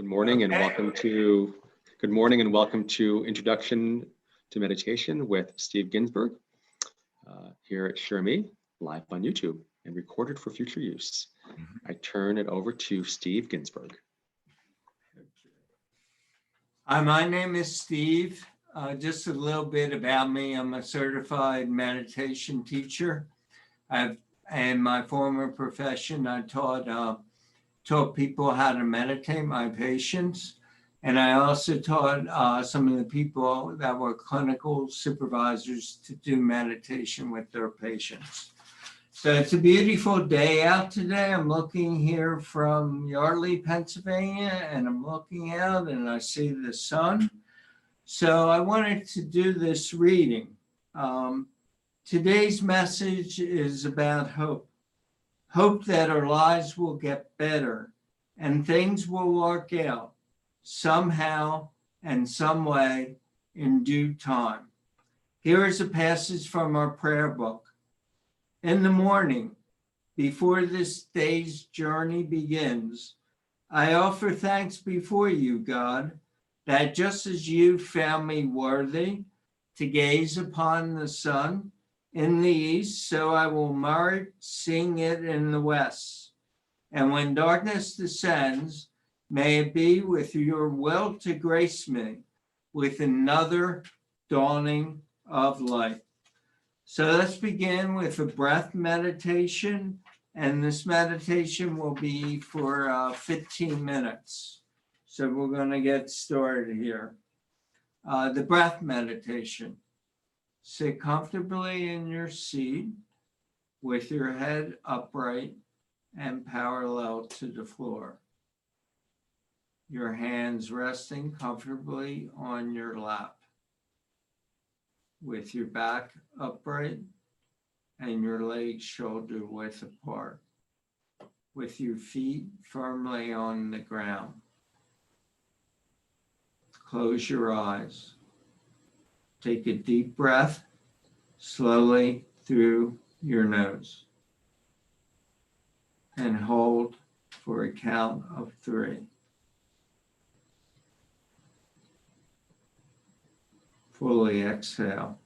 Good morning and welcome to Introduction to Meditation with Steve Ginsburg here at Share Me, live on YouTube and recorded for future use. I turn it over to Steve Ginsburg. Hi, my name is Steve. Just a little bit about me. I'm a certified meditation teacher. In my former profession, I taught people how to meditate, my patients. And I also taught some of the people that were clinical supervisors to do meditation with their patients. So it's a beautiful day out today. I'm looking here from Yardley, Pennsylvania, and I'm looking out and I see the sun. So I wanted to do this reading. Today's message is about hope. Hope that our lives will get better and things will work out somehow and some way in due time. Here is a passage from our prayer book. In the morning, before this day's journey begins, I offer thanks before you, God, that just as you found me worthy to gaze upon the sun in the east, so I will merit seeing it in the west. And when darkness descends, may it be with your will to grace me with another dawning of light. So let's begin with a breath meditation, and this meditation will be for 15 minutes. So we're going to get started here. The breath meditation. Sit comfortably in your seat with your head upright and parallel to the floor. Your hands resting comfortably on your lap, with your back upright and your legs shoulder width apart, with your feet firmly on the ground. Close your eyes. Take a deep breath slowly through your nose and hold for a count of 3. Fully exhale.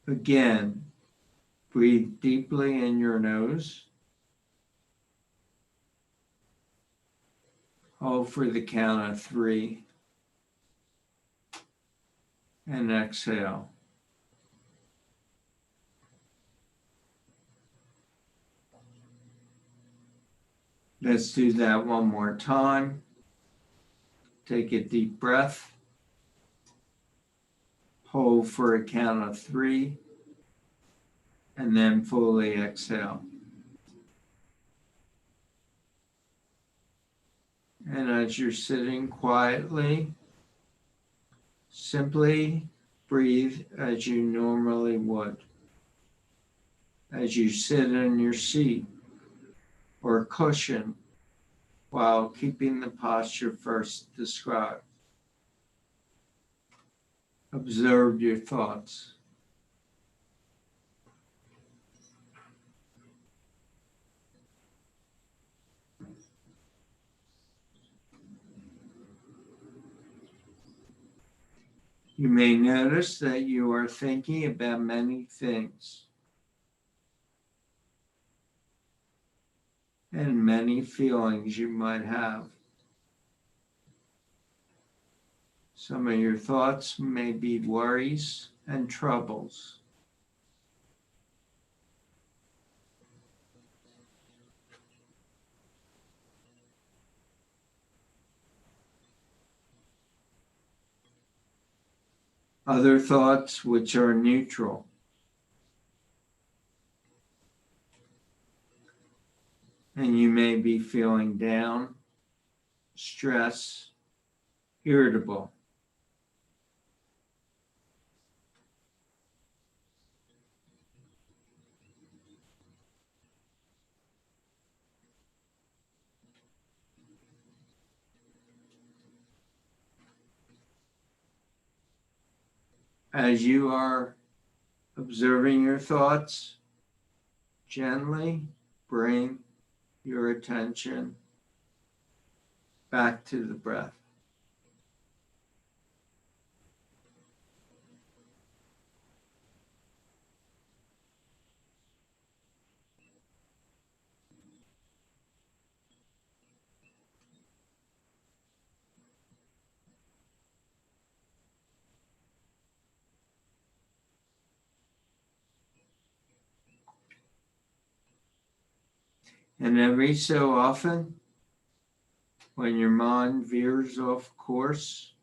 Again, breathe deeply in your nose. Hold for the count of 3. And exhale. Let's do that one more time. Take a deep breath. Hold for a count of 3. And then fully exhale. And as you're sitting quietly, simply breathe as you normally would. As you sit in your seat or cushion while keeping the posture first described. Observe your thoughts. You may notice that you are thinking about many things and many feelings you might have. Some of your thoughts may be worries and troubles. Other thoughts which are neutral. And you may be feeling down, stressed, irritable. As you are observing your thoughts, gently bring your attention back to the breath. And every so often, when your mind veers off course,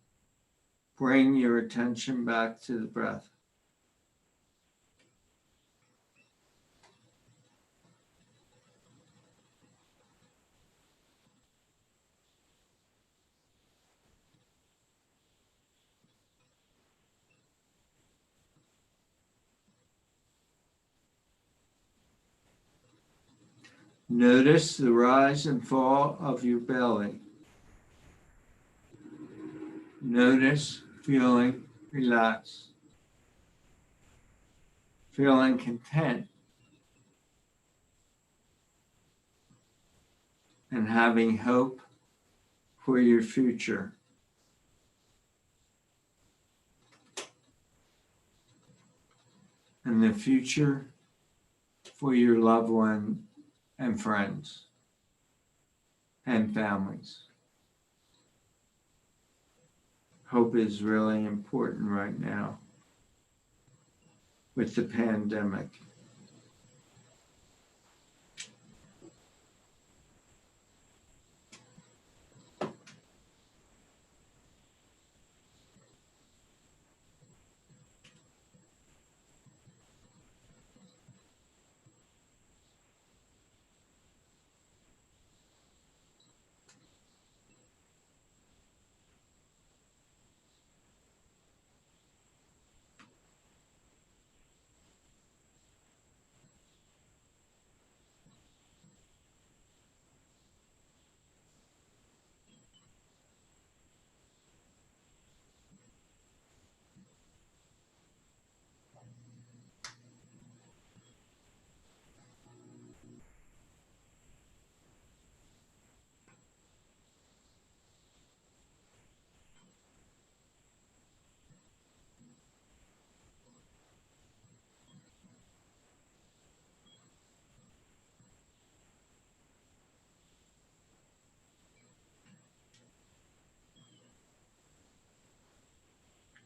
bring your attention back to the breath. Notice the rise and fall of your belly. Notice feeling relaxed, feeling content, and having hope for your future. And the future for your loved one and friends and families. Hope is really important right now with the pandemic.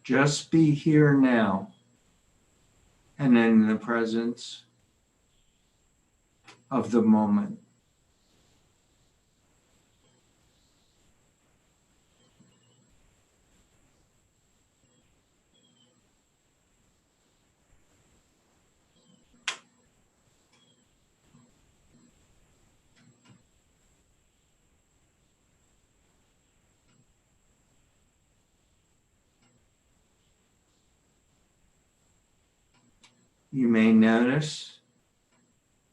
Just be here now and in the presence of the moment. You may notice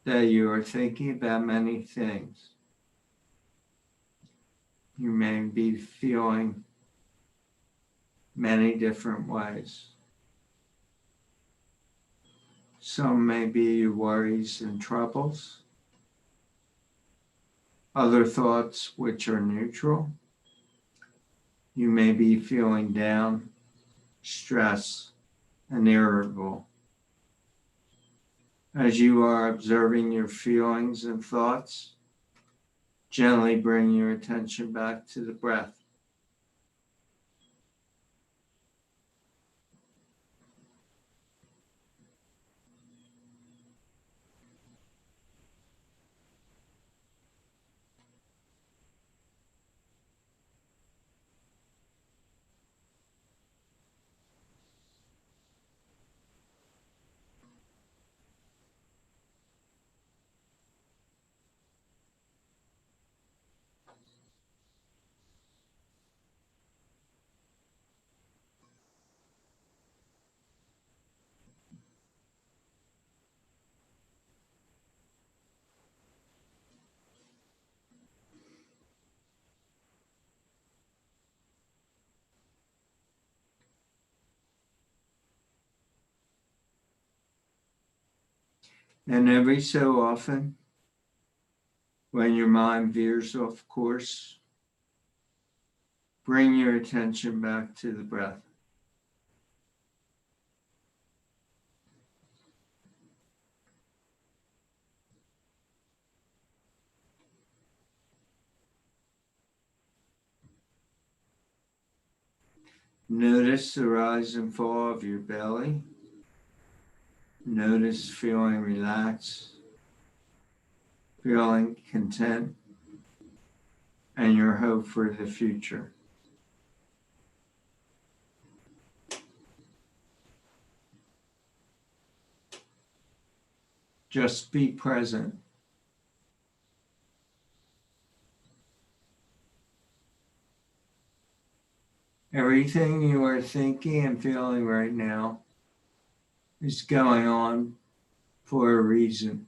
that you are thinking about many things. You may be feeling many different ways. Some may be your worries and troubles. Other thoughts which are neutral. You may be feeling down, stressed, and irritable. As you are observing your feelings and thoughts, gently bring your attention back to the breath. And every so often, when your mind veers off course, bring your attention back to the breath. Notice the rise and fall of your belly. Notice feeling relaxed, feeling content, and your hope for the future. Just be present. Everything you are thinking and feeling right now is going on for a reason.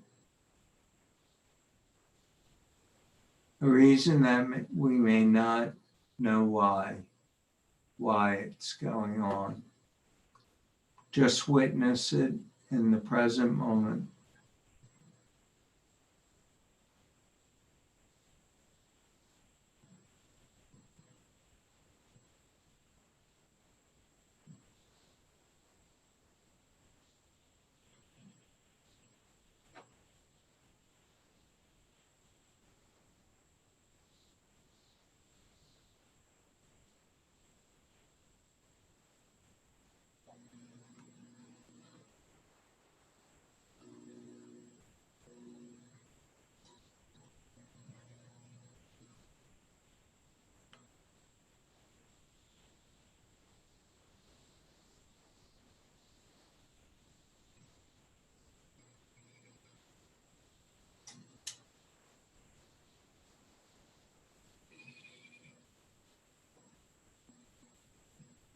A reason that we may not know why it's going on. Just witness it in the present moment.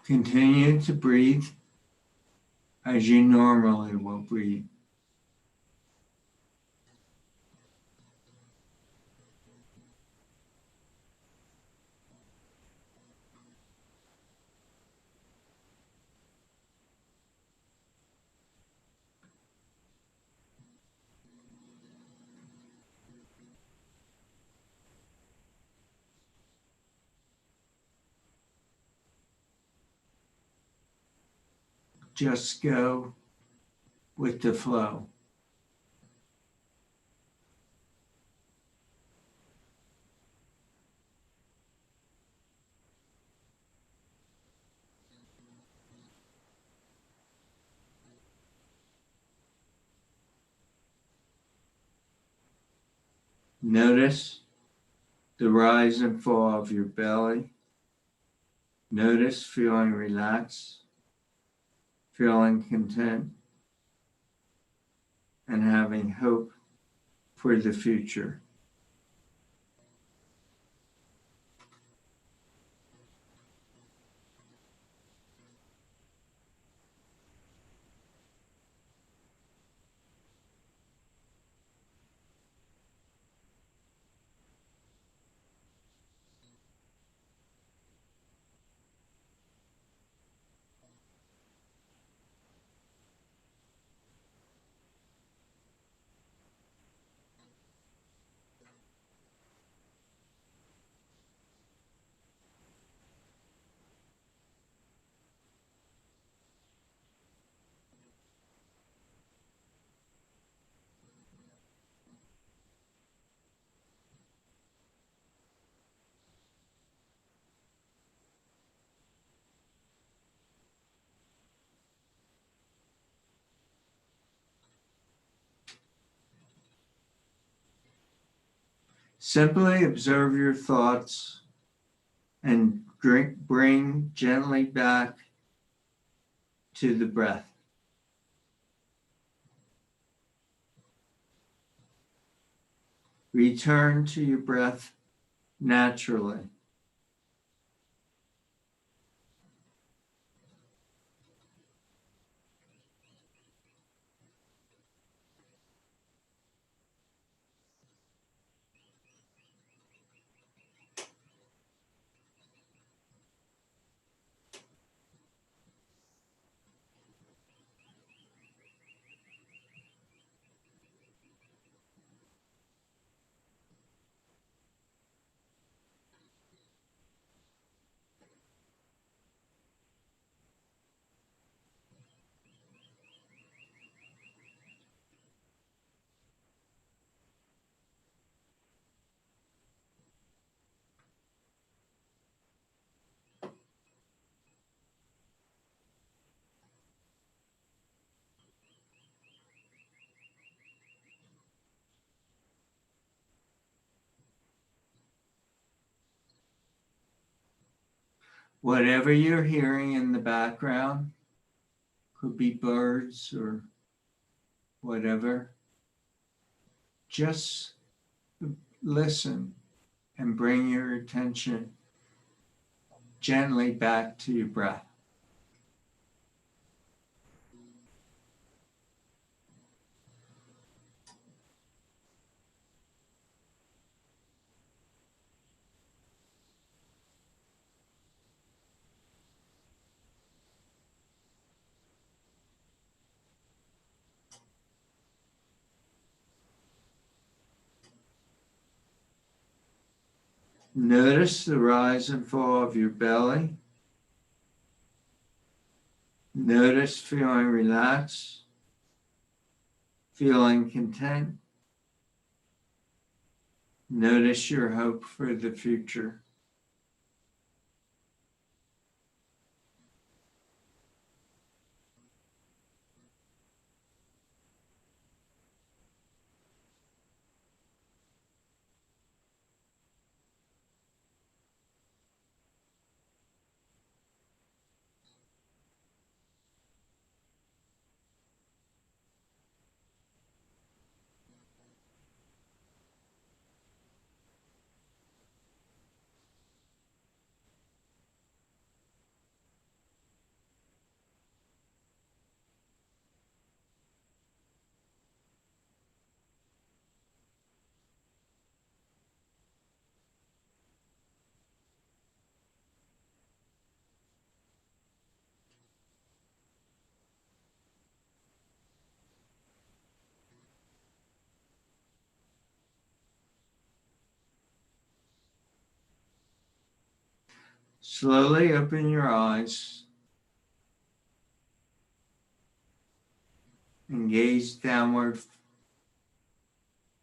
Continue to breathe as you normally will breathe. Just go with the flow. Notice the rise and fall of your belly. Notice feeling relaxed, feeling content, and having hope for the future. Simply observe your thoughts and bring gently back to the breath. Return to your breath naturally. Whatever you're hearing in the background, could be birds or whatever, just listen and bring your attention gently back to your breath. Notice the rise and fall of your belly. Notice feeling relaxed, feeling content. Notice your hope for the future. Slowly open your eyes and gaze downward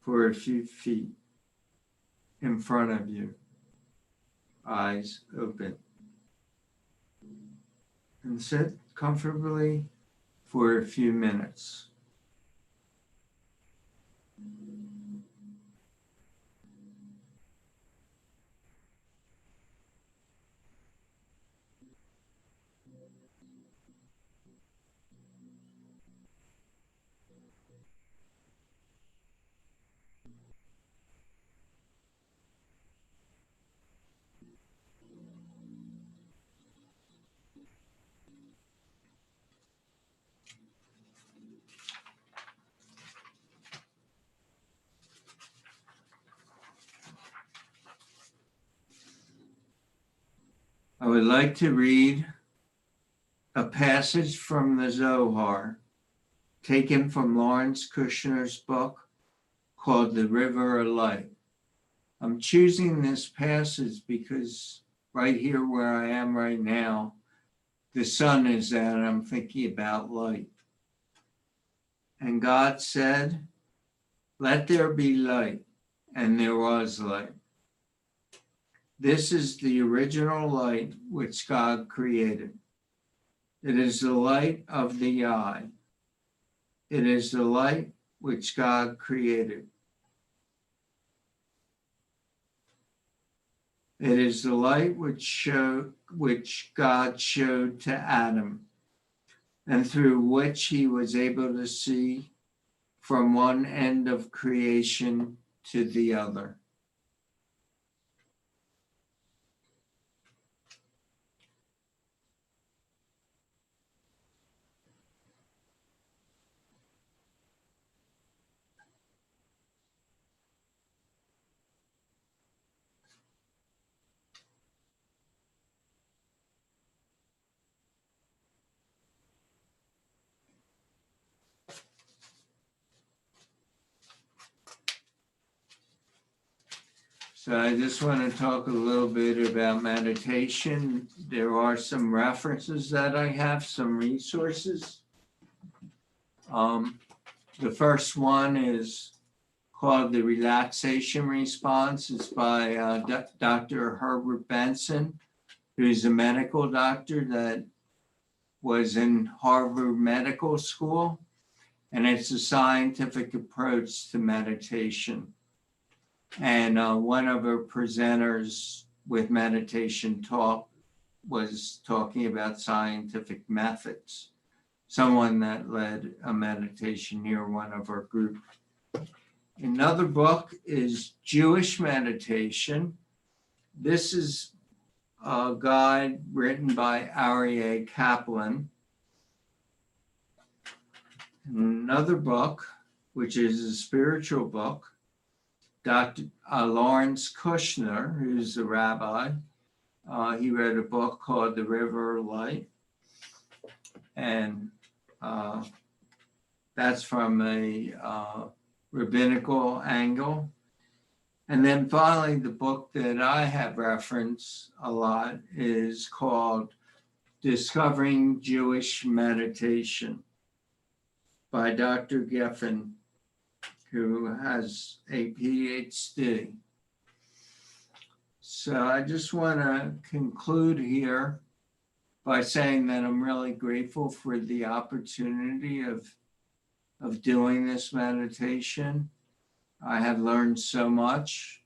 for a few feet in front of you. Eyes open. And sit comfortably for a few minutes. I would like to read a passage from the Zohar, taken from Lawrence Kushner's book called The River of Light. I'm choosing this passage because right here where I am right now, the sun is out and I'm thinking about light. And God said, "Let there be light," and there was light. This is the original light which God created. It is the light of the eye. It is the light which God created. It is the light which God showed to Adam, and through which he was able to see from one end of creation to the other. So I just want to talk a little bit about meditation. There are some references that I have, some resources. The first one is called The Relaxation Response. It's by Dr. Herbert Benson, who's a medical doctor that was in Harvard Medical School, and it's a scientific approach to meditation. And one of our presenters with Meditation Talk was talking about scientific methods, someone that led a meditation near one of our group. Another book is Jewish Meditation. This is a guide written by Aryeh Kaplan. Another book, which is a spiritual book, Dr. Lawrence Kushner, who's a rabbi, he wrote a book called The River of Light. And that's from a rabbinical angle. And then finally, the book that I have referenced a lot is called Discovering Jewish Meditation by Dr. Geffen, who has a PhD. So I just want to conclude here by saying that I'm really grateful for the opportunity of doing this meditation. I have learned so much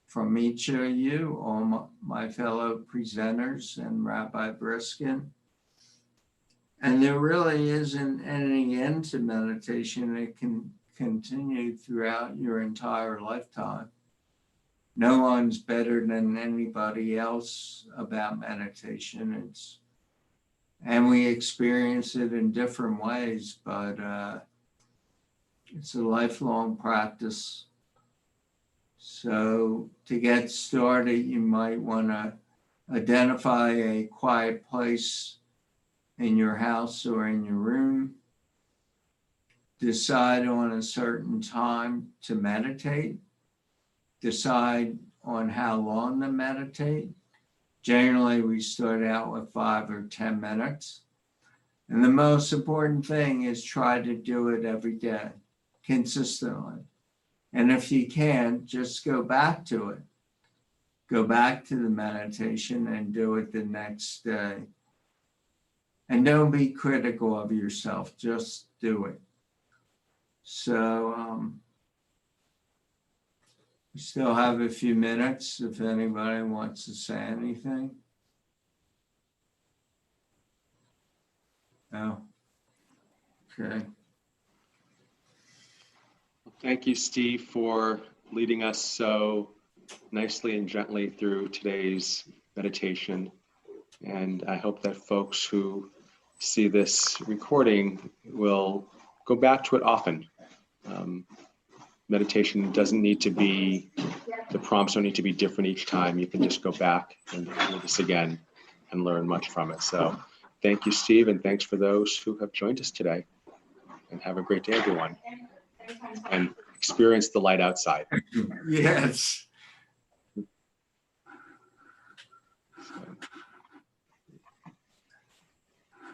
from each of you, all my fellow presenters and Rabbi Briskin. And there really isn't any end to meditation. It can continue throughout your entire lifetime. No one's better than anybody else about meditation. And we experience it in different ways, but it's a lifelong practice. So to get started, you might want to identify a quiet place in your house or in your room. Decide on a certain time to meditate. Decide on how long to meditate. Generally, we start out with 5 or 10 minutes. And the most important thing is try to do it every day, consistently. And if you can't, just go back to it. Go back to the meditation and do it the next day. And don't be critical of yourself, just do it. So we still have a few minutes if anybody wants to say anything. No? Okay. Thank you, Steve, for leading us so nicely and gently through today's meditation. And I hope that folks who see this recording will go back to it often. Meditation doesn't need to be, the prompts don't need to be different each time. You can just go back and do this again and learn much from it. So thank you, Steve, and thanks for those who have joined us today. And have a great day, everyone. And experience the light outside. Yes.